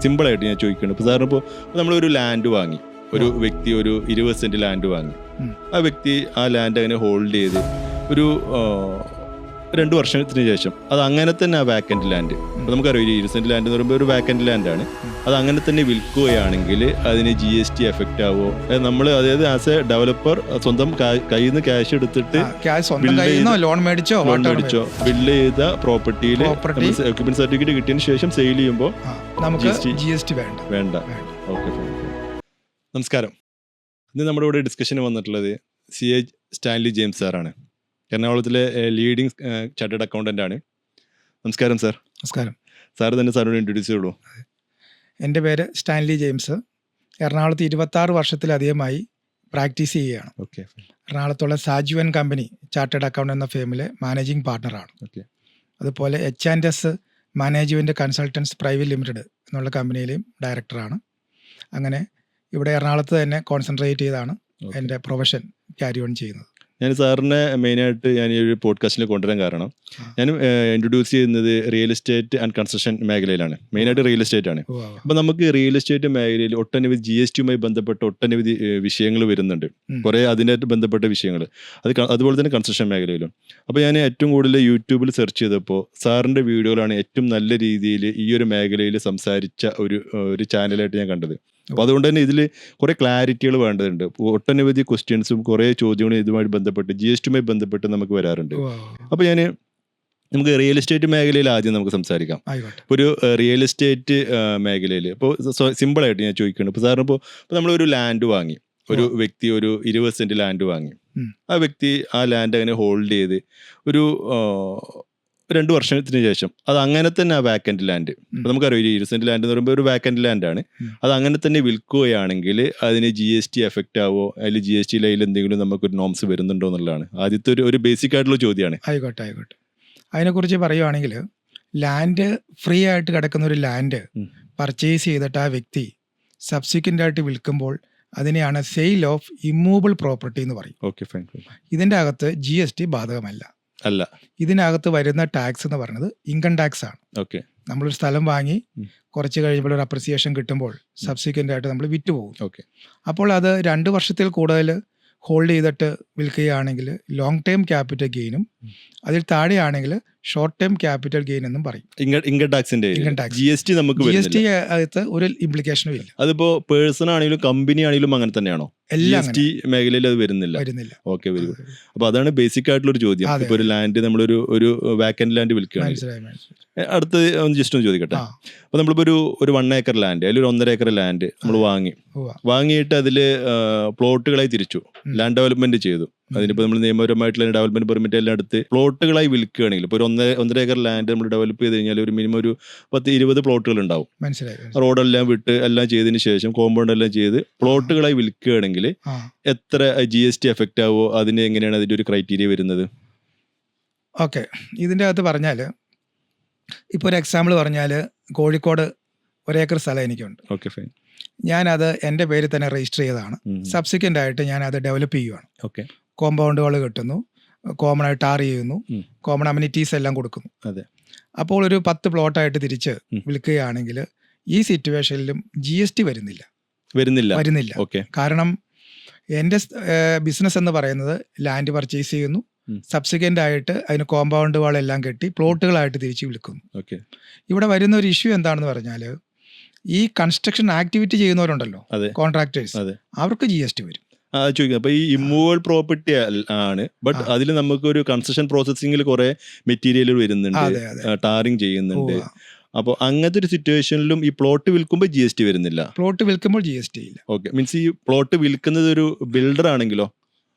സിമ്പിളായിട്ട് ഞാൻ ചോദിക്കുന്നത്. ഇപ്പോൾ സാറിന് ഇപ്പോൾ നമ്മളൊരു ലാൻഡ് വാങ്ങി, ഒരു വ്യക്തി ഒരു 20 സെൻറ്റ് ലാൻഡ് വാങ്ങി. ആ വ്യക്തി ആ ലാൻഡ് അങ്ങനെ ഹോൾഡ് ചെയ്ത് ഒരു 2 വർഷത്തിന് ശേഷം അത് അങ്ങനെ തന്നെ ആ വാക്കൻറ്റ് ലാൻഡ്, അപ്പോൾ നമുക്കറിയാം 20 സെൻറ്റ് ലാൻഡ് എന്ന് പറയുമ്പോൾ ഒരു വാക്കൻറ്റ് ലാൻഡാണ്, അത് അങ്ങനെ തന്നെ വിൽക്കുകയാണെങ്കിൽ അതിന് GST എഫക്റ്റ് ആവുമോ? നമ്മൾ അതായത് ആസ് എ ഡെവലപ്പർ സ്വന്തം കയ്യിൽ നിന്ന് ക്യാഷ് എടുത്തിട്ട് ലോൺ മേടിച്ചോ ബിൽഡ് ചെയ്ത പ്രോപ്പർട്ടിയിൽ ഓക്യുപ്പൻസി സർട്ടിഫിക്കറ്റ് കിട്ടിയതിന് ശേഷം സെയിൽ ചെയ്യുമ്പോൾ നമുക്ക് GST വേണ്ട. ഓക്കെ, നമസ്കാരം. ഇന്ന് നമ്മുടെ ഇവിടെ ഡിസ്കഷന് വന്നിട്ടുള്ളത് CA സ്റ്റാൻലി ജെയിംസ് സാറാണ്. എറണാകുളത്തിലെ ലീഡിങ് ചാർട്ടേഡ് അക്കൗണ്ടൻ്റ് ആണ്. നമസ്കാരം സാർ. നമസ്കാരം സാർ തന്നെ സാറിനോട് ഇൻട്രൊഡ്യൂസ് ചെയ്തോളൂ. എൻ്റെ പേര് സ്റ്റാൻലി ജെയിംസ്. എറണാകുളത്ത് 26 വർഷത്തിലധികമായി പ്രാക്ടീസ് ചെയ്യുകയാണ്. ഓക്കെ. എറണാകുളത്തുള്ള സാജുവൻ കമ്പനി ചാർട്ടേഡ് അക്കൗണ്ട് എന്ന ഫേമിലെ മാനേജിംഗ് പാർട്ണറാണ്. ഓക്കെ. അതുപോലെ H&S management consultants private limited എന്നുള്ള കമ്പനിയിലെയും ഡയറക്ടറാണ്. അങ്ങനെ ഇവിടെ എറണാകുളത്ത് തന്നെ കോൺസെൻട്രേറ്റ് ചെയ്താണ് എൻ്റെ പ്രൊഫഷൻ ക്യാരി ഓൺ ചെയ്യുന്നത്. ഞാൻ സാറിനെ മെയിനായിട്ട് ഞാൻ ഈ ഒരു പോഡ്കാസ്റ്റിൽ കൊണ്ടുവരാൻ കാരണം ഞാൻ ഇൻട്രൊഡ്യൂസ് ചെയ്യുന്നത് റിയൽ എസ്റ്റേറ്റ് ആൻഡ് കൺസ്ട്രക്ഷൻ മേഖലയിലാണ്. മെയിനായിട്ട് റിയൽ എസ്റ്റേറ്റ് ആണ്. അപ്പോൾ നമുക്ക് റിയൽ എസ്റ്റേറ്റ് മേഖലയിൽ ഒട്ടനവധി GSTയുമായി ബന്ധപ്പെട്ട ഒട്ടനവധി വിഷയങ്ങൾ വരുന്നുണ്ട്, കുറേ അതിനായിട്ട് ബന്ധപ്പെട്ട വിഷയങ്ങൾ, അതുപോലെ തന്നെ കൺസ്ട്രക്ഷൻ മേഖലയിലും. അപ്പോൾ ഞാൻ ഏറ്റവും കൂടുതൽ യൂട്യൂബിൽ സെർച്ച് ചെയ്തപ്പോൾ സാറിൻ്റെ വീഡിയോകളാണ് ഏറ്റവും നല്ല രീതിയിൽ ഈ ഒരു മേഖലയിൽ സംസാരിച്ച ഒരു ചാനലായിട്ട് ഞാൻ കണ്ടത്. അപ്പോൾ അതുകൊണ്ട് തന്നെ ഇതിൽ കുറേ ക്ലാരിറ്റികൾ വേണ്ടതുണ്ട്. ഒട്ടനവധി ക്വസ്റ്റ്യൻസും കുറേ ചോദ്യങ്ങളും ഇതുമായി ബന്ധപ്പെട്ട് GSTയുമായി ബന്ധപ്പെട്ട് നമുക്ക് വരാറുണ്ട്. അപ്പോൾ നമുക്ക് റിയൽ എസ്റ്റേറ്റ് മേഖലയിൽ ആദ്യം നമുക്ക് സംസാരിക്കാം. ഇപ്പോൾ ഒരു റിയൽ എസ്റ്റേറ്റ് മേഖലയിൽ ഇപ്പോൾ സിമ്പിളായിട്ട് ഞാൻ ചോദിക്കുന്നത്, ഇപ്പോൾ സാറിന് ഇപ്പോൾ നമ്മളൊരു ലാൻഡ് വാങ്ങി, ഒരു വ്യക്തി ഒരു 20 സെൻറ്റ് ലാൻഡ് വാങ്ങി. ആ വ്യക്തി ആ ലാൻഡ് അങ്ങനെ ഹോൾഡ് ചെയ്ത് ഒരു 2 വർഷത്തിന് ശേഷം അത് അങ്ങനെ തന്നെ ആ വാക്കൻറ്റ് ലാൻഡ്, അപ്പോൾ നമുക്കറിയാം 20 സെൻറ്റ് ലാൻഡ് എന്ന് പറയുമ്പോൾ ഒരു വാക്കൻറ്റ് ലാൻഡാണ്, അത് അങ്ങനെ തന്നെ വിൽക്കുകയാണെങ്കിൽ അതിന് GST എഫക്റ്റ് ആവുമോ? അതിൽ GSTയിൽ എന്തെങ്കിലും നമുക്കൊരു നോംസ് വരുന്നുണ്ടോ എന്നുള്ളതാണ് ആദ്യത്തെ ഒരു ബേസിക് ആയിട്ടുള്ള ചോദ്യമാണ്. ആയിക്കോട്ടെ. അതിനെക്കുറിച്ച് പറയുവാണെങ്കിൽ, ലാൻഡ് ഫ്രീ ആയിട്ട് കിടക്കുന്ന ഒരു ലാൻഡ് പർച്ചേസ് ചെയ്തിട്ട് ആ വ്യക്തി സബ്സിക്വൻ്റ് ആയിട്ട് വിൽക്കുമ്പോൾ അതിനെയാണ് സെയിൽ ഓഫ് ഇമ്മൂവബിൾ പ്രോപ്പർട്ടി എന്ന് പറയും. Okay, fine. ഇതിൻ്റെ അകത്ത് GST ബാധകമല്ല. ഇതിനകത്ത് വരുന്ന ടാക്സ് എന്ന് പറയുന്നത് ഇൻകം ടാക്സ് ആണ്. ഓക്കെ. നമ്മളൊരു സ്ഥലം വാങ്ങി കുറച്ച് കഴിയുമ്പോൾ ഒരു അപ്രിസിയേഷൻ കിട്ടുമ്പോൾ സബ്സിക്വൻ്റ് ആയിട്ട് നമ്മൾ വിറ്റ് പോകും. ഓക്കെ. അപ്പോൾ അത് 2 വർഷത്തിൽ കൂടുതൽ ഹോൾഡ് ചെയ്തിട്ട് വിൽക്കുകയാണെങ്കിൽ ലോങ് ടേം ക്യാപിറ്റൽ ഗെയിനും, അതിൽ താഴെയാണെങ്കിൽ ഷോർട്ട് ടേം ക്യാപിറ്റൽ ഗെയിൻ എന്നും പറയും. ഇൻകം ടാക്സിന്റെ GST നമുക്ക് GST അകത്ത് ഒരു ഇംപ്ലിക്കേഷനും ഇല്ല. അതിപ്പോ പേഴ്സൺ ആണെങ്കിലും കമ്പനി ആണെങ്കിലും അങ്ങനെ തന്നെയാണോ? GST മേഖലയിൽ അത് വരുന്നില്ല. Okay, very good. അപ്പൊ അതാണ് ബേസിക് ആയിട്ടുള്ള ഒരു ചോദ്യം. ഇപ്പൊ ഒരു ലാൻഡ് നമ്മളൊരു വാക്കന്റ് ലാൻഡ് വിൽക്കുകയാണ്. അടുത്ത് ജസ്റ്റ് ഒന്ന് ചോദിക്കട്ടെ. അപ്പൊ നമ്മളിപ്പോ ഒരു 1 ഏക്കർ ലാൻഡ്, അതിൽ ഒരു 1.5 ഏക്കർ ലാൻഡ് നമ്മൾ വാങ്ങിയിട്ട് അതില് പ്ലോട്ടുകളായി തിരിച്ചു ലാൻഡ് ഡെവലപ്മെന്റ് ചെയ്തു. അതിനിപ്പോൾ നമ്മൾ നിയമപരമായിട്ടുള്ള ഡെവലപ്മെന്റ് പെർമിറ്റ് എല്ലാം എടുത്ത് പ്ലോട്ടുകളായി വിൽക്കുകയാണെങ്കിൽ, ഇപ്പോൾ ഒരു 1.5 ഏക്കർ ലാൻഡ് നമ്മൾ ഡെവലപ്പ് ചെയ്ത് കഴിഞ്ഞാൽ ഒരു മിനിമം ഒരു 10-20 പ്ലോട്ടുകൾ ഉണ്ടാവും. റോഡെല്ലാം വിട്ട് എല്ലാം ചെയ്തതിന് ശേഷം കോമ്പൗണ്ട് എല്ലാം ചെയ്ത് പ്ലോട്ടുകളായി വിൽക്കുകയാണെങ്കിൽ എത്ര GST എഫക്റ്റ് ആവുമോ? അതിന് എങ്ങനെയാണ് അതിൻ്റെ ഒരു ക്രൈറ്റീരിയ വരുന്നത്? ഓക്കെ, ഇതിൻ്റെ അകത്ത് പറഞ്ഞാൽ ഇപ്പോൾ ഒരു എക്സാമ്പിൾ പറഞ്ഞാൽ കോഴിക്കോട് 1 ഏക്കർ സ്ഥലം എനിക്കുണ്ട്. Okay, fine. ഞാനത് എൻ്റെ പേരിൽ തന്നെ രജിസ്റ്റർ ചെയ്തതാണ്. സബ്സിക്വൻ്റ് ആയിട്ട് ഞാനത് ഡെവലപ്പ് ചെയ്യുകയാണ്. ഓക്കെ. കോമ്പൗണ്ടുകൾ കെട്ടുന്നു, കോമൺ ആയിട്ട് ടാർ ചെയ്യുന്നു, കോമൺ അമ്യൂണിറ്റീസ് എല്ലാം കൊടുക്കുന്നു. അതെ. അപ്പോൾ ഒരു 10 പ്ലോട്ടായിട്ട് തിരിച്ച് വിൽക്കുകയാണെങ്കിൽ ഈ സിറ്റുവേഷനിലും GST വരുന്നില്ല. ഓക്കെ. കാരണം എൻ്റെ ബിസിനസ് എന്ന് പറയുന്നത് ലാൻഡ് പർച്ചേസ് ചെയ്യുന്നു, സബ്സിക്വൻ്റ് ആയിട്ട് അതിന് കോമ്പൗണ്ട് വാളെല്ലാം കെട്ടി പ്ലോട്ടുകളായിട്ട് തിരിച്ച് വിൽക്കുന്നു. ഓക്കെ. ഇവിടെ വരുന്ന ഒരു ഇഷ്യൂ എന്താണെന്ന് പറഞ്ഞാൽ, ഈ കൺസ്ട്രക്ഷൻ ആക്ടിവിറ്റി ചെയ്യുന്നവരുണ്ടല്ലോ, കോൺട്രാക്ടേഴ്സ്, അവർക്ക് GST വരും. ചോദിക്കാം. അപ്പോൾ ഈ ഇമ്മൂവബിൾ പ്രോപ്പർട്ടി ആണ്, ബട്ട് അതിൽ നമുക്കൊരു കൺസ്ട്രക്ഷൻ പ്രോസസ്സിങ്ങിൽ കുറേ മെറ്റീരിയൽ വരുന്നുണ്ട്, ടാറിങ് ചെയ്യുന്നുണ്ട്. അപ്പോൾ അങ്ങനത്തെ ഒരു സിറ്റുവേഷനിലും ഈ പ്ലോട്ട് വിൽക്കുമ്പോൾ GST വരുന്നില്ല. പ്ലോട്ട് വിൽക്കുമ്പോൾ GST ഇല്ല. ഓക്കെ. മീൻസ് ഈ പ്ലോട്ട് വിൽക്കുന്നത് ഒരു ബിൽഡർ ആണെങ്കിലോ?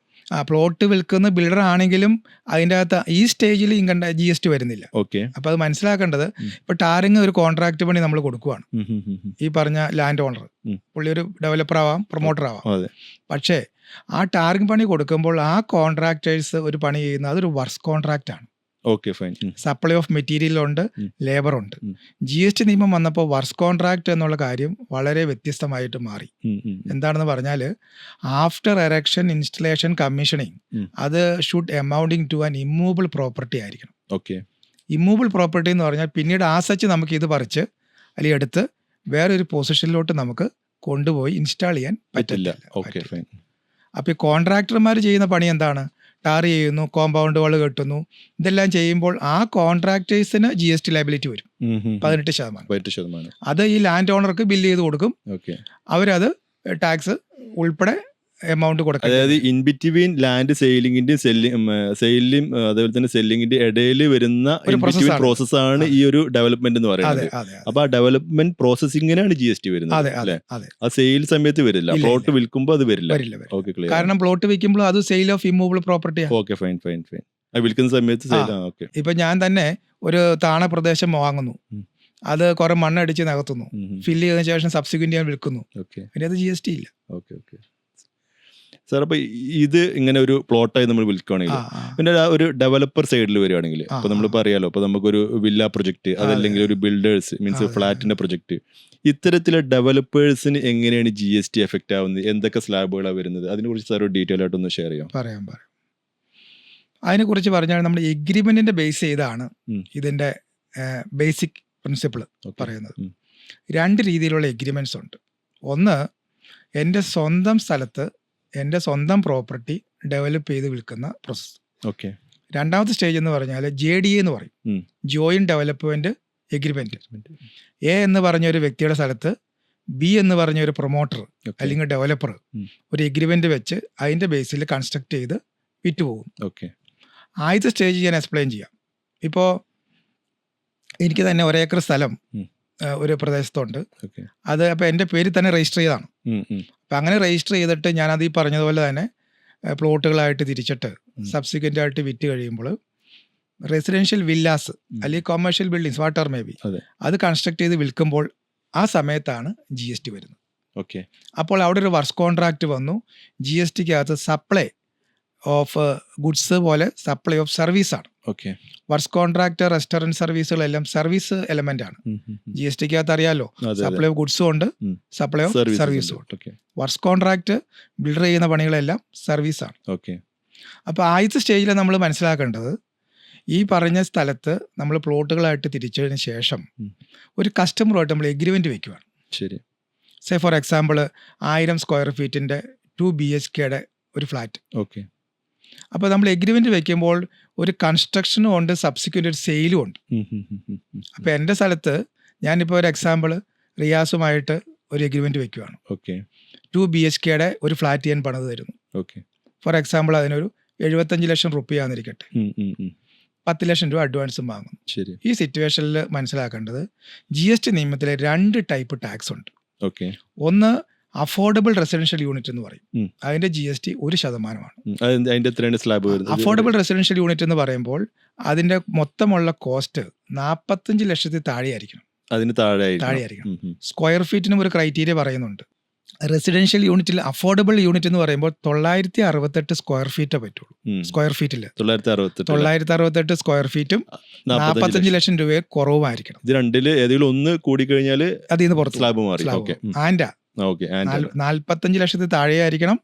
പ്ലോട്ട് വിൽക്കുന്ന ബിൽഡർ ആണെങ്കിലും അതിൻ്റെ അകത്ത് ഈ സ്റ്റേജിൽ GST വരുന്നില്ല. ഓക്കെ. അപ്പോൾ അത് മനസ്സിലാക്കേണ്ടത്, ഇപ്പോൾ ടാറിങ് ഒരു കോൺട്രാക്ട് പണി നമ്മൾ കൊടുക്കുവാണ്. ഈ പറഞ്ഞ ലാൻഡ് ഓണർ പുള്ളി ഒരു ഡെവലപ്പർ ആവാം, പ്രൊമോട്ടർ ആവാം. പക്ഷേ ആ ടാറിങ് പണി കൊടുക്കുമ്പോൾ ആ കോൺട്രാക്ടേഴ്സ് ഒരു പണി ചെയ്യുന്നത് അതൊരു വർക്ക്സ് കോൺട്രാക്റ്റ് ആണ്. Okay, fine. Supply of material ഉണ്ട്, ലേബർ ഉണ്ട്. GST നിയമം വന്നപ്പോൾ വർക്ക്സ് കോൺട്രാക്ട് എന്നുള്ള കാര്യം വളരെ വ്യത്യസ്തമായിട്ട് മാറി. എന്താണെന്ന് പറഞ്ഞാൽ, ആഫ്റ്റർ എറക്ഷൻ, ഇൻസ്റ്റലേഷൻ, കമ്മീഷനിങ്, അത് should amounting to an immovable property ആയിരിക്കണം. ഓക്കെ. ഇമ്മൂവബിൾ പ്രോപ്പർട്ടി എന്ന് പറഞ്ഞാൽ പിന്നീട് ആസച്ച് നമുക്ക് ഇത് പറിച്ച് അല്ലെങ്കിൽ എടുത്ത് വേറൊരു പൊസിഷനിലോട്ട് നമുക്ക് കൊണ്ടുപോയി ഇൻസ്റ്റാൾ ചെയ്യാൻ പറ്റില്ല. ഓക്കെ, പറ്റില്ല. ഫൈൻ. അപ്പോൾ ഈ കോൺട്രാക്ടർമാർ ചെയ്യുന്ന പണി എന്താണ്? ടാർ ചെയ്യുന്നു, കോമ്പൗണ്ട് വാൾ കെട്ടുന്നു, ഇതെല്ലാം ചെയ്യുമ്പോൾ ആ കോൺട്രാക്ടേഴ്സിന് GST ലയബിലിറ്റി വരും 18%. 18%. അത് ഈ ലാൻഡ് ഓണർക്ക് ബില്ല് ചെയ്ത് കൊടുക്കും. ഓക്കെ. അവരത് ടാക്സ് ഉൾപ്പെടെ എമൗണ്ട് കൊടുക്കും. അതായത് ഇൻ ബിറ്റ്വീൻ ലാൻഡ് സെയിലിംഗിന്റെയും സെയിലിലും അതേപോലെ തന്നെ സെല്ലിംഗിന്റെ ഇടയിൽ വരുന്ന പ്രോസസ്സാണ് ഈ ഒരു ഡെവലപ്മെന്റ് എന്ന് പറയുന്നത്. അപ്പൊ ആ ഡെവലപ്മെന്റ് പ്രോസസ്സിങ്ങിനാണ് GST വരുന്നത് അല്ലേ? ആ സെയിൽ സമയത്ത് വരില്ല, പ്ലോട്ട് വിൽക്കുമ്പോൾ അത് വരില്ല. Okay, clear. കാരണം പ്ലോട്ട് വിൽക്കുമ്പോൾ അത് sale of immovable property. Okay, fine fine fine. വിൽക്കുന്ന സമയത്ത് ഓക്കെ. ഇപ്പൊ ഞാൻ തന്നെ ഒരു താണ പ്രദേശം വാങ്ങുന്നു, അത് കുറെ മണ്ണടിച്ച് നികത്തുന്നു, ഫില്ല് ചെയ്തതിനു ശേഷം സബ്സിക്വന്റ് ഞാൻ വിൽക്കുന്നു, പിന്നെ അത് GST ഇല്ല. Okay okay sir. അപ്പൊ ഇത് ഇങ്ങനെ ഒരു പ്ലോട്ടായി നമ്മൾ വിൽക്കുകയാണെങ്കിൽ, പിന്നെ ഒരു ഡെവലപ്പർ സൈഡിൽ വരികയാണെങ്കിൽ, ഇപ്പൊ നമ്മളിപ്പോൾ അറിയാലോ, ഇപ്പൊ നമുക്കൊരു വില്ല പ്രൊജക്ട്, അതല്ലെങ്കിൽ ഒരു ബിൽഡേഴ്സ് മീൻസ് ഫ്ലാറ്റിന്റെ പ്രൊജക്ട്, ഇത്തരത്തിലെ ഡെവലപ്പേഴ്സിന് എങ്ങനെയാണ് GST എഫക്റ്റ് ആവുന്നത്? എന്തൊക്കെ സ്ലാബുകളാണ് വരുന്നത്? അതിനെക്കുറിച്ച് സാർ ഒരു ഡീറ്റെയിൽ ആയിട്ടൊന്ന് ഷെയർ ചെയ്യാം. പറയാം. അതിനെക്കുറിച്ച് പറഞ്ഞാൽ നമ്മൾ എഗ്രിമെന്റിന്റെ ബേസ് ചെയ്താണ് ഇതിന്റെ ബേസിക് പ്രിൻസിപ്പിൾ പറയുന്നത്. 2 രീതിയിലുള്ള എഗ്രിമെന്റ്സ് ഉണ്ട്. ഒന്ന്, എൻ്റെ സ്വന്തം സ്ഥലത്ത് എൻ്റെ സ്വന്തം പ്രോപ്പർട്ടി ഡെവലപ്പ് ചെയ്ത് വിൽക്കുന്ന പ്രോസസ്സ്. ഓക്കെ. രണ്ടാമത്തെ സ്റ്റേജ് എന്ന് പറഞ്ഞാൽ JDA എന്ന് പറയും, ജോയിന്റ് ഡെവലപ്മെന്റ് എഗ്രിമെന്റ്. A എന്ന് പറഞ്ഞ ഒരു വ്യക്തിയുടെ സ്ഥലത്ത് B എന്ന് പറഞ്ഞ ഒരു പ്രൊമോട്ടർ അല്ലെങ്കിൽ ഡെവലപ്പർ ഒരു എഗ്രിമെന്റ് വെച്ച് അതിന്റെ ബേസിൽ കൺസ്ട്രക്ട് ചെയ്ത് വിറ്റുപോകും. ഓക്കെ. ആദ്യത്തെ സ്റ്റേജ് ഞാൻ എക്സ്പ്ലെയിൻ ചെയ്യാം. ഇപ്പോൾ എനിക്ക് തന്നെ 1 ഏക്കർ സ്ഥലം ഒരു പ്രദേശത്തുണ്ട്. അത് അപ്പോൾ എൻ്റെ പേരിൽ തന്നെ രജിസ്റ്റർ ചെയ്താണ്. അപ്പം അങ്ങനെ രജിസ്റ്റർ ചെയ്തിട്ട് ഞാനത് ഈ പറഞ്ഞതുപോലെ തന്നെ പ്ലോട്ടുകളായിട്ട് തിരിച്ചിട്ട് സബ്സിക്വൻ്റ് ആയിട്ട് വിറ്റ് കഴിയുമ്പോൾ റെസിഡൻഷ്യൽ വില്ലാസ് അല്ലെങ്കിൽ commercial buildings water may be അത് കൺസ്ട്രക്ട് ചെയ്ത് വിൽക്കുമ്പോൾ ആ സമയത്താണ് GST വരുന്നത്. ഓക്കെ. അപ്പോൾ അവിടെ ഒരു വർക്സ് കോൺട്രാക്റ്റ് വന്നു. GSTക്കകത്ത് സപ്ലൈ ഓഫ് ഗുഡ്സ് പോലെ സപ്ലൈ ഓഫ് സർവീസാണ്. ഓക്കെ. വർക്സ് കോൺട്രാക്ട്, റെസ്റ്റോറൻറ്റ് സർവീസുകളെല്ലാം സർവീസ് എലമെന്റ് ആണ്. GSTക്കകത്ത് അറിയാലോ, സപ്ലൈ ഓഫ് ഗുഡ്സും ഉണ്ട്, സപ്ലൈ ഓഫ് സർവീസും ഉണ്ട്. വർക്സ് കോൺട്രാക്ട് ബിൽഡർ ചെയ്യുന്ന പണികളെല്ലാം സർവീസാണ്. ഓക്കെ. അപ്പോൾ ആദ്യത്തെ സ്റ്റേജിൽ നമ്മൾ മനസ്സിലാക്കേണ്ടത്, ഈ പറഞ്ഞ സ്ഥലത്ത് നമ്മൾ പ്ലോട്ടുകളായിട്ട് തിരിച്ചതിന് ശേഷം ഒരു കസ്റ്റമറുമായിട്ട് നമ്മൾ എഗ്രിമെന്റ് വെക്കുകയാണ്. ശരി. സേ ഫോർ എക്സാമ്പിൾ 1000 സ്ക്വയർ ഫീറ്റിന്റെ 2 BHKയുടെ ഒരു ഫ്ലാറ്റ്. ഓക്കെ. അപ്പോൾ നമ്മൾ എഗ്രിമെന്റ് വെക്കുമ്പോൾ ഒരു കൺസ്ട്രക്ഷനും ഉണ്ട്, സബ്സിക്വന്റ് ഒരു സെയിലും ഉണ്ട്. അപ്പോൾ എൻ്റെ സ്ഥലത്ത് ഞാനിപ്പോൾ ഒരു എക്സാമ്പിൾ റിയാസുമായിട്ട് ഒരു എഗ്രിമെന്റ് വെക്കുകയാണ്. ഓക്കെ. 2 BHKയുടെ ഒരു ഫ്ലാറ്റ് ഞാൻ പണിത് തരുന്നു. ഓക്കെ. ഫോർ എക്സാമ്പിൾ അതിനൊരു 75 ലക്ഷം റുപ്യാന്നിരിക്കട്ടെ, 10 ലക്ഷം രൂപ അഡ്വാൻസും വാങ്ങും. ശരി. ഈ സിറ്റുവേഷനിൽ മനസ്സിലാക്കേണ്ടത് GST നിയമത്തിൽ 2 ടൈപ്പ് ടാക്സ് ഉണ്ട്. ഓക്കെ. ഒന്ന് അഫോർഡബിൾ റെസിഡൻഷ്യൽ യൂണിറ്റ് എന്ന് പറയും. അതിന്റെ GST 1%. അഫോർഡബിൾ റെസിഡൻഷ്യൽ യൂണിറ്റ് എന്ന് പറയുമ്പോൾ അതിന്റെ മൊത്തമുള്ള കോസ്റ്റ് 45 ലക്ഷത്തിൽ താഴെയായിരിക്കണം. അതിന് താഴെയായിരിക്കണം. സ്ക്വയർ ഫീറ്റിനും ഒരു ക്രൈറ്റീരിയ പറയുന്നുണ്ട്. റെസിഡൻഷ്യൽ യൂണിറ്റിൽ അഫോർഡബിൾ യൂണിറ്റ് എന്ന് പറയുമ്പോൾ 968 സ്ക്വയർ ഫീറ്റേ പറ്റുള്ളൂ. സ്ക്വയർ ഫീറ്റിൽ 968 സ്ക്വയർ ഫീറ്റും 45 ലക്ഷം രൂപയെ കുറവുമായിരിക്കണം. ഇത് രണ്ടില് ഏതെങ്കിലും ഒന്ന് കൂടി കഴിഞ്ഞാൽ അതിൽ നിന്ന് പുറത്ത് സ്ലാബ് മാറി. 45 ലക്ഷത്തിൽ താഴെയായിരിക്കണം,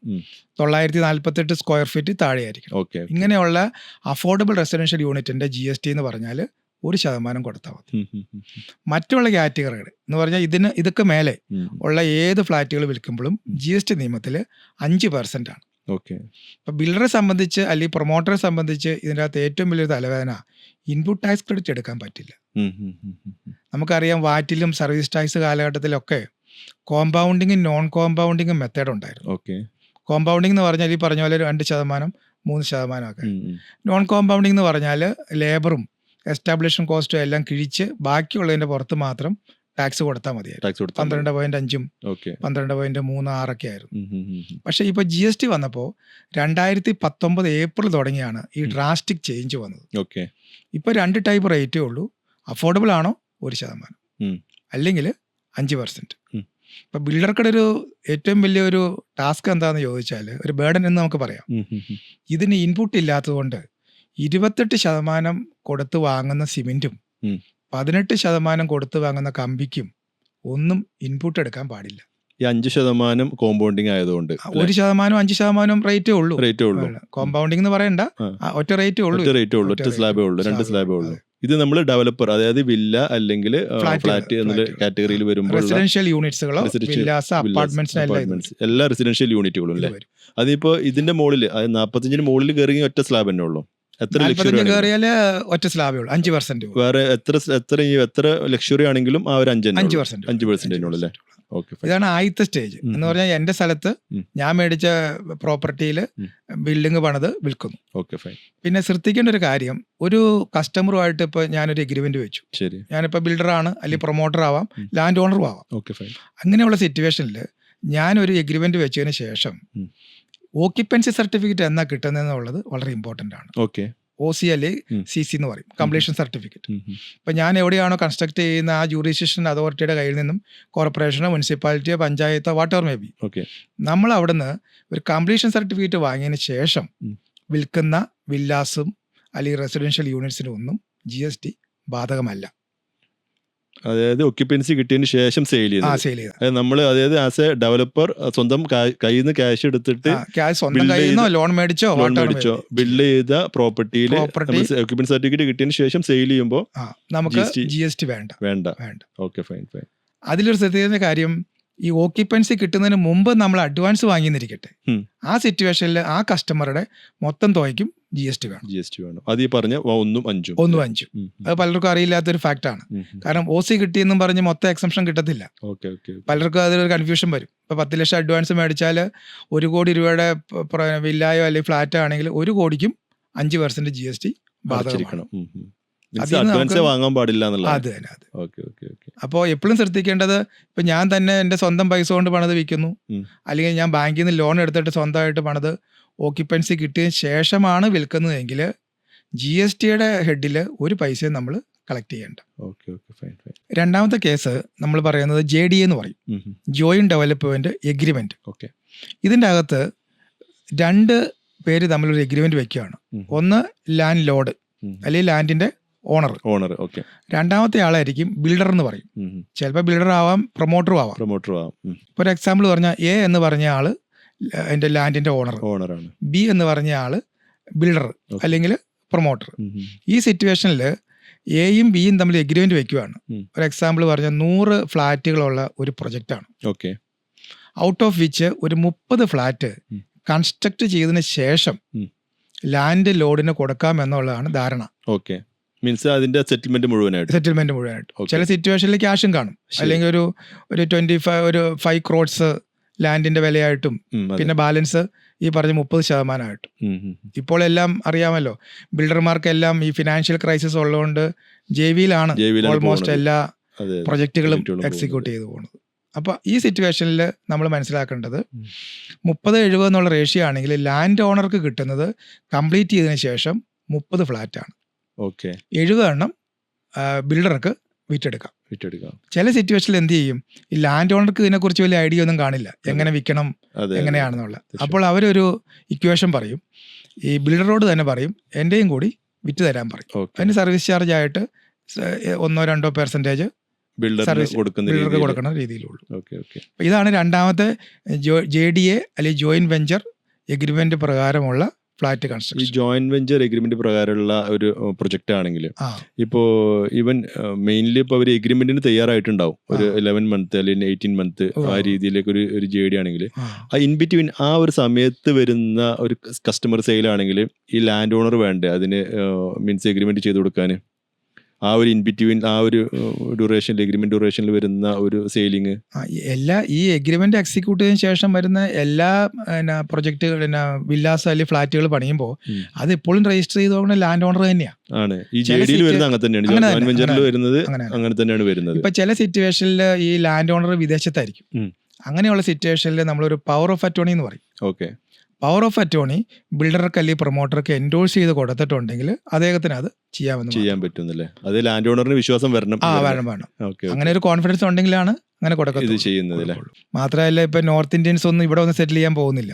948 സ്ക്വയർ ഫീറ്റ് താഴെയായിരിക്കണം. ഇങ്ങനെയുള്ള അഫോർഡബിൾ റെസിഡൻഷ്യൽ യൂണിറ്റിന്റെ GST എന്ന് പറഞ്ഞാൽ 1% കൊടുത്താൽ മതി. മറ്റുള്ള കാറ്റഗറികൾ എന്ന് പറഞ്ഞാൽ ഇതൊക്കെ മേലെ ഉള്ള ഏത് ഫ്ലാറ്റുകൾ വിൽക്കുമ്പോഴും GST നിയമത്തിൽ 5% ആണ്. ഇപ്പൊ ബിൽഡറെ സംബന്ധിച്ച് അല്ലെങ്കിൽ പ്രൊമോട്ടറെ സംബന്ധിച്ച് ഇതിൻ്റെ അകത്ത് ഏറ്റവും വലിയൊരു തലവേദന ഇൻപുട്ട് ടാക്സ് ക്രെഡിറ്റ് എടുക്കാൻ പറ്റില്ല. നമുക്കറിയാം, വാറ്റിലും സർവീസ് ടാക്സ് കാലഘട്ടത്തിലൊക്കെ കോമ്പൗണ്ടിങ്ങും നോൺ കോമ്പൗണ്ടിങ്ങും മെത്തേഡ് ഉണ്ടായിരുന്നു. കോമ്പൗണ്ടിങ് എന്ന് പറഞ്ഞാൽ ഈ പറഞ്ഞ പോലെ 2%, 3% ഒക്കെ. നോൺ കോമ്പൗണ്ടിങ് എന്ന് പറഞ്ഞാൽ ലേബറും എസ്റ്റാബ്ലിഷ്മെന്റ് കോസ്റ്റും എല്ലാം കിഴിച്ച് ബാക്കിയുള്ളതിന്റെ പുറത്ത് മാത്രം ടാക്സ് കൊടുത്താൽ മതിയായിരുന്നു. 12.5 12.36 ഒക്കെ ആയിരുന്നു. പക്ഷെ ഇപ്പൊ GST വന്നപ്പോൾ 2019 ഏപ്രിൽ തുടങ്ങിയാണ് ഈ ഡ്രാസ്റ്റിക് ചേഞ്ച് വന്നത്. ഇപ്പൊ 2 ടൈപ്പ് റേറ്റേ ഉള്ളൂ. അഫോർഡബിൾ ആണോ 1%, അല്ലെങ്കിൽ 5%. ഇപ്പൊ ബിൽഡർക്കുടെ ഒരു ഏറ്റവും വലിയൊരു ടാസ്ക് എന്താണെന്ന് ചോദിച്ചാൽ, ഒരു ബേർഡൻ എന്ന് നമുക്ക് പറയാം. ഇതിന് ഇൻപുട്ട് ഇല്ലാത്തതുകൊണ്ട് 28% കൊടുത്ത് വാങ്ങുന്ന സിമെന്റും 18% കൊടുത്ത് വാങ്ങുന്ന കമ്പിക്കും ഒന്നും ഇൻപുട്ട് എടുക്കാൻ പാടില്ല. ഈ 5% കോമ്പൗണ്ടിങ് ആയതുകൊണ്ട് 1%, 5% റേറ്റേ ഉള്ളൂ. കോമ്പൗണ്ടിങ് എന്ന് പറയണ്ട, ഒറ്റ റേറ്റേ ഉള്ളൂ. 2 സ്ലാബേ ഉള്ളൂ. ഇത് നമ്മൾ ഡെവലപ്പർ, അതായത് വില്ല അല്ലെങ്കിൽ ഫ്ലാറ്റ് എന്നുള്ള കാറ്റഗറിയിൽ വരുമ്പോൾ റെസിഡൻഷ്യൽ യൂണിറ്റ്സുകളോ വില്ലാസ് അപ്പാർട്ട്മെന്റ്സ് എല്ലാ റെസിഡൻഷ്യൽ യൂണിറ്റുകളും അല്ലേ. അതിപ്പോ ഇതിന്റെ മുകളിൽ 45 മുകളിൽ കയറി ഒറ്റ സ്ലാബ് തന്നെ ഉള്ളൂ. എത്ര ലക്ഷറി കയറിയാല് ഒറ്റ സ്ലാബേ ഉള്ളൂ, 5%. വേറെ എത്ര ലക്ഷറി ആണെങ്കിലും ആ ഒരു 5% അല്ലേ. ഇതാണ് ആദ്യത്തെ സ്റ്റേജ് എന്ന് പറഞ്ഞാൽ എന്റെ സ്ഥലത്ത് ഞാൻ മേടിച്ച പ്രോപ്പർട്ടിയിൽ ബിൽഡിംഗ് പണിത് വിൽക്കുന്നു. പിന്നെ ശ്രദ്ധിക്കേണ്ട ഒരു കാര്യം, ഒരു കസ്റ്റമറുമായിട്ട് ഇപ്പൊ ഞാനൊരു എഗ്രിമെന്റ് വെച്ചു. ഞാനിപ്പോ ബിൽഡറാണ്, അല്ലെങ്കിൽ പ്രൊമോട്ടർ ആവാം, ലാൻഡ് ഓണറും ആവാം. അങ്ങനെയുള്ള സിറ്റുവേഷനിൽ ഞാനൊരു എഗ്രിമെന്റ് വെച്ചതിന് ശേഷം ഓക്യുപ്പൻസി സർട്ടിഫിക്കറ്റ് എന്നാ കിട്ടുന്നതെന്നുള്ളത് വളരെ ഇമ്പോർട്ടന്റ് ആണ്. OC അല്ലെങ്കിൽ CC എന്ന് പറയും, കംപ്ലീഷൻ സർട്ടിഫിക്കറ്റ്. ഇപ്പം ഞാൻ എവിടെയാണോ കൺസ്ട്രക്ട് ചെയ്യുന്ന ആ ജൂറിസ്ഡിക്ഷൻ അതോറിറ്റിയുടെ കയ്യിൽ നിന്നും കോർപ്പറേഷനോ മുനിസിപ്പാലിറ്റിയോ പഞ്ചായത്തോ വാട്ടെവർ മേ ബി, നമ്മൾ അവിടുന്ന് ഒരു കംപ്ലീഷൻ സർട്ടിഫിക്കറ്റ് വാങ്ങിയതിന് ശേഷം വിൽക്കുന്ന വില്ലാസും അല്ലെങ്കിൽ റെസിഡൻഷ്യൽ യൂണിറ്റ്സിനും ഒന്നും GST ബാധകമല്ല. അതായത് ഒക്യുപ്പൻസി കിട്ടിയതിന് ശേഷം സെയിൽ ചെയ്ത് നമ്മൾ, അതായത് ആസ് എ ഡെവലപ്പർ സ്വന്തം കയ്യിൽ നിന്ന് ക്യാഷ് എടുത്തിട്ട് ലോൺ മേടിച്ചോ ബിൽഡ് ചെയ്ത പ്രോപ്പർട്ടിയിൽ ഒക്യുപ്പൻസി സർട്ടിഫിക്കറ്റ് കിട്ടിയതിന് ശേഷം സെയിൽ ചെയ്യുമ്പോൾ നമുക്ക് GST വേണ്ട. Okay, fine. അതിലൊരു ശ്രദ്ധിക്കുന്ന കാര്യം, ഈ ഓക്യുപ്പൻസി കിട്ടുന്നതിന് മുമ്പ് നമ്മൾ അഡ്വാൻസ് വാങ്ങിയിരിക്കട്ടെ, ആ സിറ്റുവേഷനിൽ ആ കസ്റ്റമറുടെ മൊത്തം തുകയ്ക്കും GST വേണം. അത് ഈ പറഞ്ഞ 1-5. അത് പലർക്കും അറിയില്ലാത്തൊരു ഫാക്റ്റാണ്. കാരണം OC കിട്ടിയെന്നും പറഞ്ഞ് മൊത്തം എക്സംഷൻ കിട്ടത്തില്ല. പലർക്കും അതിലൊരു കൺഫ്യൂഷൻ വരും. ഇപ്പൊ 10 ലക്ഷം അഡ്വാൻസ് മേടിച്ചാൽ 1 കോടി രൂപയുടെ വില്ലായോ അല്ലെങ്കിൽ ഫ്ലാറ്റോ ആണെങ്കിൽ 1 കോടിക്കും 5% GST ബാധകമാണ്. വാങ്ങാൻ പാടില്ല. അത് തന്നെ. അപ്പോൾ എപ്പോഴും ശ്രദ്ധിക്കേണ്ടത്, ഇപ്പൊ ഞാൻ തന്നെ എന്റെ സ്വന്തം പൈസ കൊണ്ട് പണിത് വിൽക്കുന്നു, അല്ലെങ്കിൽ ഞാൻ ബാങ്കിൽ നിന്ന് ലോൺ എടുത്തിട്ട് സ്വന്തമായിട്ട് പണിത് ഓക്യുപ്പൻസി കിട്ടിയതിന് ശേഷമാണ് വിൽക്കുന്നതെങ്കിൽ GSTയുടെ ഹെഡിൽ ഒരു പൈസയും നമ്മൾ കളക്ട് ചെയ്യേണ്ട. രണ്ടാമത്തെ കേസ് നമ്മൾ പറയുന്നത് JDA എന്ന് പറയും, ജോയിന്റ് ഡെവലപ്മെന്റ് എഗ്രിമെന്റ്. ഇതിൻ്റെ അകത്ത് 2 പേര് തമ്മിലൊരു എഗ്രിമെന്റ് വെക്കുകയാണ്. ഒന്ന് ലാൻഡ് ലോഡ് അല്ലെങ്കിൽ ലാൻഡിന്റെ ഓണർ. രണ്ടാമത്തെ ആളായിരിക്കും ബിൽഡർ എന്ന് പറയും. ചിലപ്പോൾ ബിൽഡർ ആവാം, പ്രൊമോട്ടറും ആവാം. ഇപ്പോൾ ഒരു എക്സാമ്പിൾ പറഞ്ഞാൽ A എന്ന് പറഞ്ഞ ആള് എൻ്റെ ലാൻഡിന്റെ ഓണറാണ്, B എന്ന് പറഞ്ഞ ആള് ബിൽഡർ അല്ലെങ്കിൽ പ്രൊമോട്ടർ. ഈ സിറ്റുവേഷനിൽ Aയും Bയും തമ്മിൽ എഗ്രിമെന്റ് വെക്കുകയാണ്. ഒരു എക്സാമ്പിൾ പറഞ്ഞാൽ 100 ഫ്ലാറ്റുകളുള്ള ഒരു പ്രൊജക്റ്റാണ്. ഔട്ട് ഓഫ് വിച്ച് ഒരു 30 ഫ്ലാറ്റ് കൺസ്ട്രക്ട് ചെയ്തതിന് ശേഷം ലാൻഡ് ലോഡിന് കൊടുക്കാം എന്നുള്ളതാണ് ധാരണ. മീൻസ് അതിന്റെ സെറ്റിൽമെന്റ് മുഴുവനായിട്ട്. ചില സിറ്റുവേഷനിൽ ക്യാഷും കാണും, അല്ലെങ്കിൽ ഒരു 5 crores ലാൻഡിന്റെ വിലയായിട്ടും പിന്നെ ബാലൻസ് ഈ പറഞ്ഞ 30% ഇപ്പോൾ എല്ലാം അറിയാമല്ലോ, ബിൽഡർമാർക്കെല്ലാം ഈ ഫിനാൻഷ്യൽ ക്രൈസിസ് ഉള്ളതുകൊണ്ട് JVയിലാണ് ഓൾമോസ്റ്റ് എല്ലാ പ്രൊജക്റ്റുകളും എക്സിക്യൂട്ട് ചെയ്തു പോകുന്നത്. അപ്പൊ ഈ സിറ്റുവേഷനിൽ നമ്മൾ മനസ്സിലാക്കേണ്ടത് 30-70 എന്നുള്ള റേഷ്യോ ആണെങ്കിൽ ലാൻഡ് ഓണർക്ക് കിട്ടുന്നത് കംപ്ലീറ്റ് ചെയ്തതിനു ശേഷം 30 ഫ്ലാറ്റാണ്. 70 എണ്ണം ബിൽഡർക്ക് വിറ്റെടുക്കാം. ചില സിറ്റുവേഷനിൽ എന്ത് ചെയ്യും, ഈ ലാൻഡ് ഓണർക്ക് ഇതിനെക്കുറിച്ച് വലിയ ഐഡിയ ഒന്നും കാണില്ല, എങ്ങനെ വിൽക്കണം എങ്ങനെയാണെന്നുള്ള. അപ്പോൾ അവരൊരു ഇക്വേഷൻ പറയും, ഈ ബിൽഡറോട് തന്നെ പറയും എൻ്റെയും കൂടി വിറ്റ് തരാൻ പറയും. അതിന് സർവീസ് ചാർജ് ആയിട്ട് 1-2% ബിൽഡർക്ക് കൊടുക്കുന്ന രീതിയിലുള്ളൂ. ഇതാണ് രണ്ടാമത്തെ JDA അല്ലെങ്കിൽ ജോയിന്റ് വെഞ്ചർ എഗ്രിമെന്റ് പ്രകാരമുള്ള ഫ്ലാറ്റ് കൺസ്ട്രക്ഷൻ. ഈ ജോയിന്റ് വെഞ്ചർ എഗ്രിമെന്റ് പ്രകാരമുള്ള ഒരു പ്രൊജക്റ്റ് ആണെങ്കിൽ ഇപ്പോൾ ഈവൻ മെയിൻലി ഇപ്പോൾ അവർ എഗ്രിമെന്റിന് തയ്യാറായിട്ടുണ്ടാവും, ഒരു 11 month അല്ലെങ്കിൽ 18 month ആ രീതിയിലേക്ക് ഒരു JD ആണെങ്കിൽ, ആ ഇൻ ബിറ്റ്വീൻ ആ ഒരു സമയത്ത് വരുന്ന ഒരു കസ്റ്റമർ സെയിൽ ആണെങ്കിൽ ഈ ലാൻഡ് ഓണർ വേണ്ടേ അതിന് മീൻസ് എഗ്രിമെന്റ് ചെയ്ത് കൊടുക്കാൻ? ആ ഒരു ഇൻ ബിറ്റ്വീൻ ആ ഒരു ഡ്യൂറേഷനിൽ എഗ്രിമെന്റ് ഡ്യൂറേഷനിൽ വരുന്ന ഒരു സെയിലിംഗ് ഈ എഗ്രിമെന്റ് എക്സിക്യൂട്ട് ചെയ്തതിനു ശേഷം വരുന്ന എല്ലാ പ്രൊജക്ടുകൾ വില്ലാസ് അല്ലെങ്കിൽ ഫ്ലാറ്റുകൾ പണിയുമ്പോൾ അത് എപ്പോഴും രജിസ്റ്റർ ചെയ്തോണ്ട് ലാൻഡ് ഓണർ തന്നെയാണ്. ഈ JDയിൽ വരുന്നത് അങ്ങനെ തന്നെയാണ് വരുന്നത്. ഇപ്പൊ ചില സിറ്റുവേഷനിൽ ഈ ലാൻഡ് ഓണർ വിദേശത്തായിരിക്കും. അങ്ങനെയുള്ള സിറ്റുവേഷനിൽ നമ്മളൊരു പവർ ഓഫ് അറ്റോർണി എന്ന് പറയും. പവർ ഓഫ് അറ്റോർണി ബിൽഡർക്ക് അല്ലെങ്കിൽ പ്രൊമോട്ടർക്ക് എൻഡോഴ്സ് ചെയ്ത് കൊടുത്തിട്ടുണ്ടെങ്കിൽ അദ്ദേഹത്തിന് അത് ചെയ്യാൻ പറ്റുന്നല്ലേ? അത് ലാൻഡ് ഓണറിന് വിശ്വാസം വേണം. അങ്ങനെ ഒരു കോൺഫിഡൻസ് ഉണ്ടെങ്കിലാണ് അങ്ങനെ കൊടുക്കുന്നത്. മാത്രമല്ല ഇപ്പൊ നോർത്ത് ഇന്ത്യൻസ് ഒന്നും ഇവിടെ ഒന്ന് സെറ്റിൽ ചെയ്യാൻ പോകുന്നില്ല.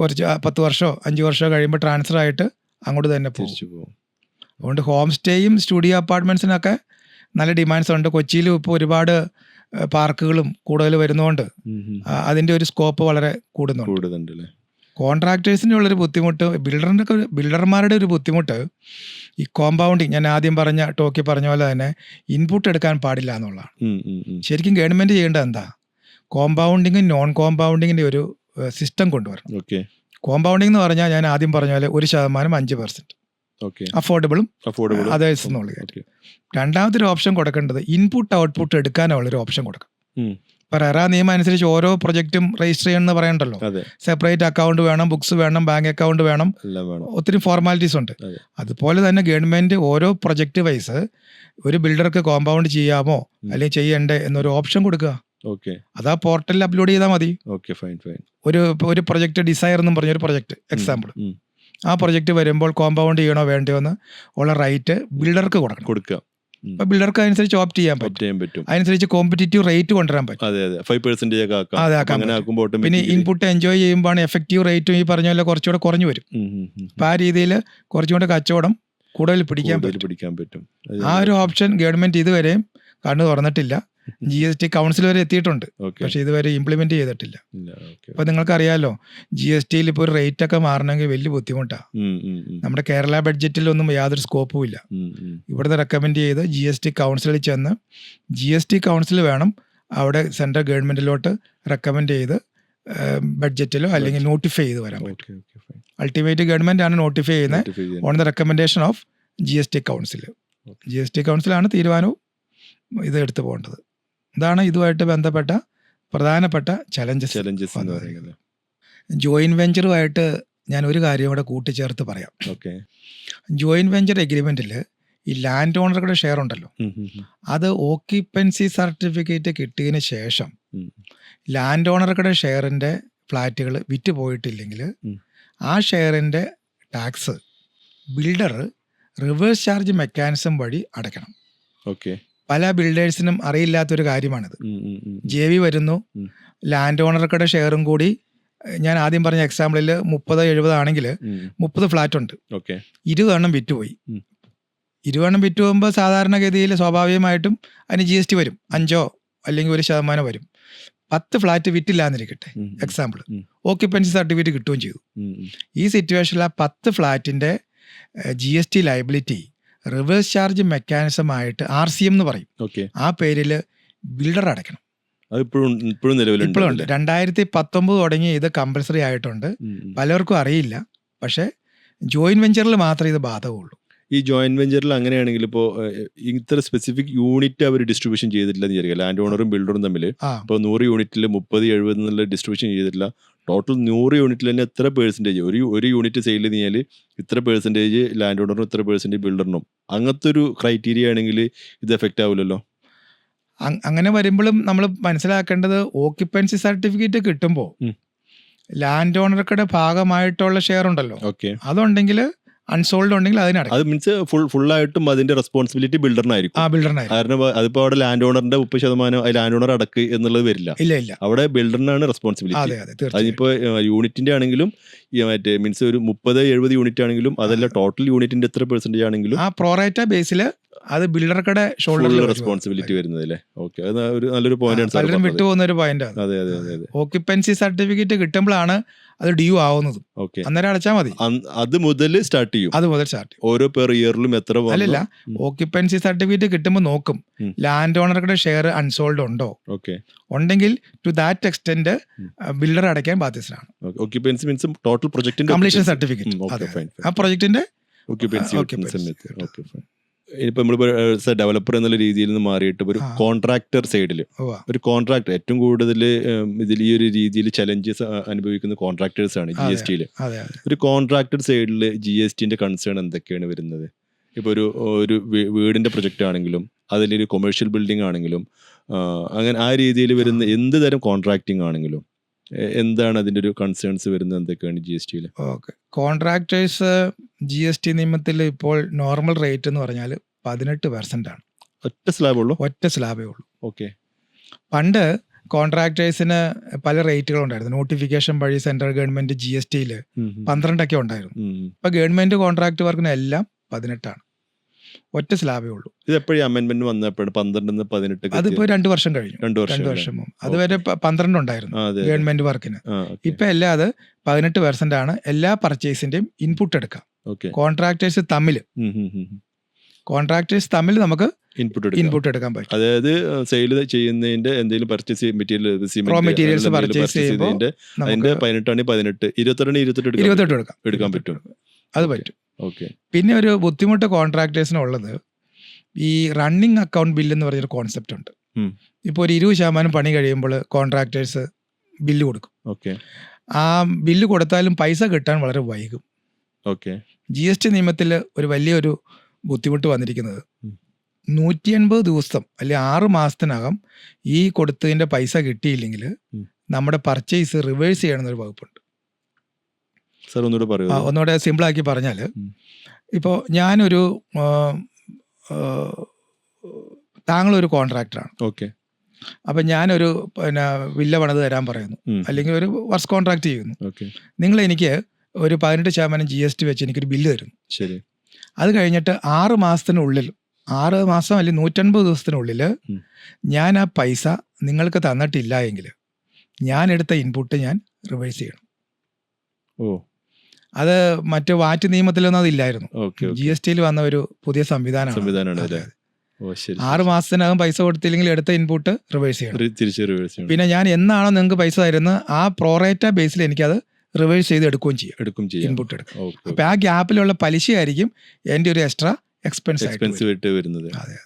കുറച്ച് 10 വർഷമോ 5 വർഷമോ കഴിയുമ്പോൾ ട്രാൻസ്ഫർ ആയിട്ട് അങ്ങോട്ട് തന്നെ പോകും. അതുകൊണ്ട് ഹോം സ്റ്റേയും സ്റ്റുഡിയോ അപ്പാർട്ട്മെന്റ്സിനൊക്കെ നല്ല ഡിമാൻഡ്സ് ഉണ്ട്. കൊച്ചിയിലും ഇപ്പോൾ ഒരുപാട് പാർക്കുകളും കൂടുതൽ വരുന്നതുകൊണ്ട് അതിന്റെ ഒരു സ്കോപ്പ് വളരെ കൂടുന്നുണ്ട്. കോൺട്രാക്ടേഴ്സിൻ്റെ ഉള്ളൊരു ബുദ്ധിമുട്ട്, ബിൽഡർമാരുടെ ഒരു ബുദ്ധിമുട്ട് ഈ കോമ്പൗണ്ടിങ്, ഞാൻ ആദ്യം ടോക്കി പറഞ്ഞ പോലെ തന്നെ ഇൻപുട്ട് എടുക്കാൻ പാടില്ല എന്നുള്ളതാണ്. ശരിക്കും ഗവൺമെൻറ് ചെയ്യേണ്ടത് എന്താ, കോമ്പൗണ്ടിങ്ങും നോൺ കോമ്പൗണ്ടിങ്ങിൻ്റെ ഒരു സിസ്റ്റം കൊണ്ടുവരണം. കോമ്പൗണ്ടിങ് എന്ന് പറഞ്ഞാൽ ഞാൻ ആദ്യം പറഞ്ഞ പോലെ 1% 5% അഫോർഡബിളും അതേഴ്സ് എന്നുള്ള കാര്യം. രണ്ടാമത്തെ ഒരു ഓപ്ഷൻ കൊടുക്കേണ്ടത് ഇൻപുട്ട് ഔട്ട്പുട്ട് എടുക്കാനുള്ളൊരു ഓപ്ഷൻ കൊടുക്കണം. ഇപ്പം റെറാ നിയമം അനുസരിച്ച് ഓരോ പ്രൊജക്റ്റും രജിസ്റ്റർ ചെയ്യണമെന്ന് പറയണ്ടല്ലോ. സെപ്പറേറ്റ് അക്കൗണ്ട് വേണം, ബുക്സ് വേണം, ബാങ്ക് അക്കൗണ്ട് വേണം, ഒത്തിരി ഫോർമാലിറ്റീസ് ഉണ്ട്. അതുപോലെ തന്നെ ഗവൺമെന്റ് ഓരോ പ്രൊജക്റ്റ് വൈസ് ഒരു ബിൽഡർക്ക് കോമ്പൗണ്ട് ചെയ്യാമോ അല്ലെങ്കിൽ ചെയ്യണ്ടേ എന്നൊരു ഓപ്ഷൻ കൊടുക്കുക. അതാ പോർട്ടലിൽ അപ്ലോഡ് ചെയ്താൽ മതി. ഒരു പ്രൊജക്ട് ഡിസയർ എന്നും പറഞ്ഞൊരു പ്രൊജക്ട് എക്സാമ്പിൾ, ആ പ്രൊജക്ട് വരുമ്പോൾ കോമ്പൗണ്ട് ചെയ്യണോ വേണ്ടയോ എന്ന് ഉള്ള റൈറ്റ് ബിൽഡർക്ക് കൊടുക്കുക. അപ്പൊ ബിൽഡർക്ക് അനുസരിച്ച് ഓപ്റ്റ് ചെയ്യാൻ പറ്റും. അതനുസരിച്ച് കോമ്പറ്റീറ്റീവ് റേറ്റ് കൊണ്ടുവരാൻ പറ്റും. പിന്നെ ഇൻപുട്ട് എൻജോയ് ചെയ്യുമ്പോൾ എഫക്റ്റീവ് റേറ്റും ഈ പറഞ്ഞ പോലെ കുറച്ചുകൂടെ കുറഞ്ഞു വരും. അപ്പൊ ആ രീതിയിൽ കുറച്ചുകൂടെ കച്ചവടം കൂടുതൽ പിടിക്കാൻ പറ്റും. ആ ഒരു ഓപ്ഷൻ ഗവൺമെന്റ് ഇതുവരെയും കണ്ണു തുറന്നിട്ടില്ല. GST കൗൺസിൽ വരെ എത്തിയിട്ടുണ്ട്, പക്ഷെ ഇതുവരെ ഇംപ്ലിമെന്റ് ചെയ്തിട്ടില്ല. അപ്പൊ നിങ്ങൾക്കറിയാലോ, GST ഇപ്പോൾ ഒരു റേറ്റ് ഒക്കെ മാറണമെങ്കിൽ വലിയ ബുദ്ധിമുട്ടാണ്. നമ്മുടെ കേരള ബഡ്ജറ്റിലൊന്നും യാതൊരു സ്കോപ്പും ഇല്ല. ഇവിടുന്ന് റെക്കമെൻഡ് ചെയ്ത് GST കൗൺസിലിൽ ചെന്ന് GST കൗൺസിൽ വേണം അവിടെ സെൻട്രൽ ഗവൺമെന്റിലോട്ട് റെക്കമെൻഡ് ചെയ്ത് ബഡ്ജറ്റിലോ അല്ലെങ്കിൽ നോട്ടിഫൈ ചെയ്ത് വരാൻ പറ്റും. അൾട്ടിമേറ്റ് ഗവൺമെന്റ് ആണ് നോട്ടിഫൈ ചെയ്യുന്നത് on the recommendation of GST council. GST കൗൺസിലാണ് തീരുമാനവും ഇത് എടുത്തു പോകേണ്ടത്. ഇതാണ് ഇതുമായിട്ട് ബന്ധപ്പെട്ട പ്രധാനപ്പെട്ട ചലഞ്ചസ്. ജോയിന്റ് വെഞ്ചറുമായിട്ട് ഞാൻ ഒരു കാര്യം കൂടെ കൂട്ടിച്ചേർത്ത് പറയാം. ജോയിന്റ് വെഞ്ചർ എഗ്രിമെന്റിൽ ഈ ലാൻഡ് ഓണറുടെ ഷെയർ ഉണ്ടല്ലോ, അത് ഓക്യുപ്പൻസി സർട്ടിഫിക്കറ്റ് കിട്ടിയതിന് ശേഷം ലാൻഡ് ഓണറുടെ ഷെയറിന്റെ ഫ്ലാറ്റുകൾ വിറ്റ് പോയിട്ടില്ലെങ്കിൽ ആ ഷെയറിന്റെ tax builder reverse charge mechanism വഴി അടയ്ക്കണം. പല ബിൽഡേഴ്സിനും അറിയില്ലാത്തൊരു കാര്യമാണിത്. JV വരുന്നു, ലാൻഡ് ഓണറുടെ ഷെയറും കൂടി, ഞാൻ ആദ്യം പറഞ്ഞ എക്സാമ്പിളിൽ 30-70 ആണെങ്കിൽ 30 ഫ്ലാറ്റ് ഉണ്ട്, 20 എണ്ണം വിറ്റുപോയി. 20 എണ്ണം വിറ്റ് പോകുമ്പോൾ സാധാരണഗതിയിൽ സ്വാഭാവികമായിട്ടും അതിന് GST വരും, 5% അല്ലെങ്കിൽ 1% വരും. 10 ഫ്ലാറ്റ് വിറ്റില്ല എന്നിരിക്കട്ടെ എക്സാമ്പിൾ, ഓക്യുപ്പൻസി സർട്ടിഫിക്കറ്റ് കിട്ടുകയും ചെയ്തു. ഈ സിറ്റുവേഷനിൽ ആ 10 ഫ്ലാറ്റിന്റെ GST liability reverse charge mechanism ആയിട്ട് RCM എന്ന് പറയും, ആ പേരിൽ ബിൽഡർ അടയ്ക്കണം. ഇപ്പോഴുണ്ട്. 2019 തുടങ്ങി ഇത് കമ്പൽസറി ആയിട്ടുണ്ട്. പലർക്കും അറിയില്ല, പക്ഷെ ജോയിന്റ് വെഞ്ചറിൽ മാത്രമേ ഇത് ബാധകമുള്ളൂ. ഈ ജോയിന്റ് വെഞ്ചറിൽ അങ്ങനെയാണെങ്കിൽ ഇപ്പോൾ ഇത്ര സ്പെസിഫിക് യൂണിറ്റ് അവർ ഡിസ്ട്രിബ്യൂഷൻ ചെയ്തിട്ടില്ല എന്ന് വിചാരിക്കുക, ലാൻഡ് ഓണറും ബിൽഡറും തമ്മിൽ. ഇപ്പോൾ 100 യൂണിറ്റിൽ 30-70 എന്നുള്ള ഡിസ്ട്രിബ്യൂഷൻ ചെയ്തിട്ടില്ല. ടോട്ടൽ 100 യൂണിറ്റിൽ തന്നെ എത്ര പെർസെൻറ്റേജ്, ഒരു യൂണിറ്റ് സെയിൽ കഴിഞ്ഞാൽ ഇത്ര പെർസെൻറ്റേജ് ലാൻഡ് ഓണറിനും ഇത്ര പെർസെൻറ്റേജ് ബിൽഡറിനും, അങ്ങനത്തെ ഒരു ക്രൈറ്റീരിയ ആണെങ്കിൽ ഇത് എഫക്റ്റ് ആവില്ലല്ലോ. അങ്ങനെ വരുമ്പോഴും നമ്മൾ മനസ്സിലാക്കേണ്ടത്, ഓക്യുപ്പൻസി സർട്ടിഫിക്കറ്റ് കിട്ടുമ്പോൾ ലാൻഡ് ഓണറുടെ ഭാഗമായിട്ടുള്ള ഷെയർ ഉണ്ടല്ലോ, അതുണ്ടെങ്കിൽ അൺസോൾഡ് ഉണ്ടെങ്കിൽ അതിനടക്കും. അത് മീൻസ് ഫുള്ളായിട്ടും അതിന്റെ റെസ്പോൺസിബിലിറ്റി ബിൽഡറിനായിരിക്കും. കാരണം അതിപ്പോ അവിടെ ലാൻഡ് ഓണറിന്റെ 30% ലാൻഡ് ഓണർ അടക്ക് എന്നുള്ളത് വരില്ല. ഇല്ല, അവിടെ ബിൽഡറിനാണ് റെസ്പോൺസിബിലിറ്റി. അതിപ്പോ യൂണിറ്റിന്റെ ആണെങ്കിലും മറ്റേ മീൻസ് ഒരു 30-70 യൂണിറ്റ് ആണെങ്കിലും അതല്ല ടോട്ടൽ യൂണിറ്റിന്റെ എത്ര പെർസെന്റേജ് ആണെങ്കിലും ആ പ്രോറേറ്റ ബേസിൽ അത് ബിൽഡറുടെ ഷോൾഡറിൽ റെസ്പോൺസിബിലിറ്റി വരുന്നതല്ലേ. ഓക്കെ, അത് ഒരു നല്ലൊരു പോയിന്റ്, പലരും വിട്ടുപോകുന്ന ഒരു പോയിന്റ്. അതെ. ഓക്യുപ്പൻസി സർട്ടിഫിക്കറ്റ് കിട്ടുമ്പോഴാണ് അത് ഡ്യൂ ആവുന്നത്. അന്നേരം അടച്ചാൽ മതി. അത് മുതൽ സ്റ്റാർട്ട് ചെയ്യും. ഓരോ പെർ ഇയറിലും എത്ര അല്ലല്ല, ഓക്യുപ്പൻസി സർട്ടിഫിക്കറ്റ് കിട്ടുമ്പോൾ നോക്കും ലാൻഡ് ഓണറുടെ ഷെയർ അൺസോൾഡ് ഉണ്ടോ. ഉണ്ടെങ്കിൽ ടു ദാറ്റ് എക്സ്റ്റെന്റ് ബിൽഡർ അടയ്ക്കാൻ ബാധ്യസ്ഥനാണ്. ഓക്യുപ്പൻസി മീൻസ് ടോട്ടൽ പ്രൊജക്ടിന്റെ കംപ്ലീഷൻ സർട്ടിഫിക്കറ്റ്, ആ പ്രൊജക്ടിന്റെ ഓക്യുപ്പൻസി. ഇപ്പൊ നമ്മളിപ്പോ ഡെവലപ്പർ എന്നുള്ള രീതിയിൽ നിന്ന് മാറിയിട്ട് ഒരു കോൺട്രാക്ടർ സൈഡിൽ, ഒരു കോൺട്രാക്ടർ ഏറ്റവും കൂടുതൽ ഇതിൽ ഈ ഒരു രീതിയിൽ ചലഞ്ചസ് അനുഭവിക്കുന്ന കോൺട്രാക്ടേഴ്സ് ആണ് GST-യിൽ. ഒരു കോൺട്രാക്ടർ സൈഡിൽ GST-ന്റെ കൺസേൺ എന്തൊക്കെയാണ് വരുന്നത്? ഇപ്പൊ ഒരു വീടിന്റെ പ്രൊജക്റ്റ് ആണെങ്കിലും അതിലൊരു കൊമേഴ്ഷ്യൽ ബിൽഡിംഗ് ആണെങ്കിലും അങ്ങനെ ആ രീതിയിൽ വരുന്ന എന്ത് തരം കോൺട്രാക്ടിങ് ആണെങ്കിലും എന്താണ് അതിന്റെ ഒരു കൺസേൺസ് വരുന്നത്, എന്തൊക്കെയാണ് GST-യിൽ? കോൺട്രാക്ടേഴ്സ് GST നിയമത്തിൽ ഇപ്പോൾ നോർമൽ റേറ്റ് എന്ന് പറഞ്ഞാൽ 18% ആണ്. ഒറ്റ സ്ലാബേ ഉള്ളൂ. പണ്ട് കോൺട്രാക്ടേഴ്സിന് പല റേറ്റുകളുണ്ടായിരുന്നു. നോട്ടിഫിക്കേഷൻ വഴി സെൻട്രൽ ഗവൺമെന്റ് GST-യിൽ 12 ഉണ്ടായിരുന്നു. ഇപ്പൊ ഗവൺമെന്റ് കോൺട്രാക്ട് വർക്കിന് എല്ലാം 18 ആണ്. ഒറ്റ സ്ലാബേ ഉള്ളൂ. ഇത് എപ്പോഴും അമെന്റ്മെന്റ് വന്നപ്പോഴും 12 18 അതിപ്പോൾ 2 വർഷം കഴിഞ്ഞു. 2 2 വർഷം വർഷം മുമ്പ്. അതുവരെ 12 ഉണ്ടായിരുന്നു ആ, അതെ, അതെ. ഗവൺമെന്റ് വർക്കിന്. ആ, ഓക്കെ. ഇപ്പം എല്ലാം അത് 18% ആണ്. എല്ലാ പർച്ചേസിന്റെയും ഇൻപുട്ട് എടുക്കാം. ഓക്കെ. കോൺട്രാക്ടേഴ്സ് തമ്മിൽ നമുക്ക് ഇൻപുട്ട് എടുക്കാം. ഇൻപുട്ട് എടുക്കാൻ പറ്റും. അതായത് സെയിൽ ചെയ്യുന്നതിന്റെ എന്തെങ്കിലും പർച്ചേസ് റോ മെറ്റീരിയൽസ് പർച്ചേസ് ചെയ്യുമ്പോൾ അതിന്റെ നമുക്ക് 18 18 22 28 28 എടുക്കാൻ പറ്റും. അത് ഓക്കെ. പറ്റും. ഓക്കെ. പിന്നെ ഒരു ബുദ്ധിമുട്ട് കോൺട്രാക്ടേഴ്സിനുള്ളത് ഈ റണ്ണിങ് അക്കൗണ്ട് ബില്ല് എന്ന് പറഞ്ഞൊരു കോൺസെപ്റ്റ് ഉണ്ട്. ഉം. ഇപ്പോൾ ഒരു 20% പണി കഴിയുമ്പോൾ കോൺട്രാക്ടേഴ്സ് ബില്ല് കൊടുക്കും. ഓക്കെ. ആ ബില്ല് കൊടുത്താലും പൈസ കിട്ടാൻ വളരെ വൈകും. ഓക്കെ. GST നിയമത്തിൽ ഒരു വലിയൊരു ബുദ്ധിമുട്ട് വന്നിരിക്കുന്നത് ഉം. 180 ദിവസം അല്ലെങ്കിൽ 6 മാസത്തിനകം ഈ കൊടുത്തതിൻ്റെ പൈസ കിട്ടിയില്ലെങ്കിൽ ഉം. നമ്മുടെ പർച്ചേസ് റിവേഴ്സ് ചെയ്യണമെന്നൊരു വകുപ്പുണ്ട്. സാർ ഒന്നുകൂടെ പറയൂ. ഒന്നുകൂടെ സിമ്പിളാക്കി പറഞ്ഞാൽ, ഉം. ഇപ്പോൾ ഞാനൊരു താങ്കളൊരു കോൺട്രാക്ടറാണ്. ഓക്കെ. അപ്പം ഞാനൊരു വില്ല പണിത് തരാൻ പറയുന്നു, ഉം. അല്ലെങ്കിൽ ഒരു വർക്ക്സ് കോൺട്രാക്ട് ചെയ്യുന്നു. ഓക്കെ. നിങ്ങൾ എനിക്ക് ഒരു 18% GST വെച്ച് എനിക്കൊരു ബില്ല് തരുന്നു. ശരി. അത് കഴിഞ്ഞിട്ട് 6 മാസത്തിനുള്ളിൽ 6 മാസം അല്ലെങ്കിൽ 180 ദിവസത്തിനുള്ളിൽ ഉം. ഞാൻ ആ പൈസ നിങ്ങൾക്ക് തന്നിട്ടില്ല എങ്കിൽ ഞാൻ എടുത്ത ഇൻപുട്ട് ഞാൻ റിവേഴ്സ് ചെയ്യണം. ഓ. അത് മറ്റ് വാറ്റ് നിയമത്തിലൊന്നും അതില്ലായിരുന്നു. ഓക്കെ. ഓക്കെ. GST വന്ന ഒരു പുതിയ സംവിധാനമാണ്. സംവിധാനമാണ് അതെ. അല്ലേ? ഓ, ശരി. 6 മാസത്തിനകം പൈസ കൊടുത്തില്ലെങ്കിൽ എടുത്ത ഇൻപുട്ട് റിവേഴ്സ് ചെയ്യണം. തിരിച്ച് റിവേഴ്സ് ചെയ്യണം. പിന്നെ ഞാൻ എന്നാണോ നിങ്ങൾക്ക് പൈസ തരുന്നത് ആ പ്രോറേറ്റ ബേസിൽ എനിക്കത് റിവേഴ്സ് ചെയ്ത് എടുക്കുകയും ചെയ്യും. എടുക്കും ചെയ്യാം. ഇൻപുട്ട് എടുക്കും. ഓക്കെ. അപ്പോൾ ആ ഗ്യാപ്പിലുള്ള പലിശയായിരിക്കും എൻ്റെ ഒരു എക്സ്ട്രാ എക്സ്പെൻസ് എക്സ്പെൻസ് വിട്ട് വരുന്നത്. അതെ.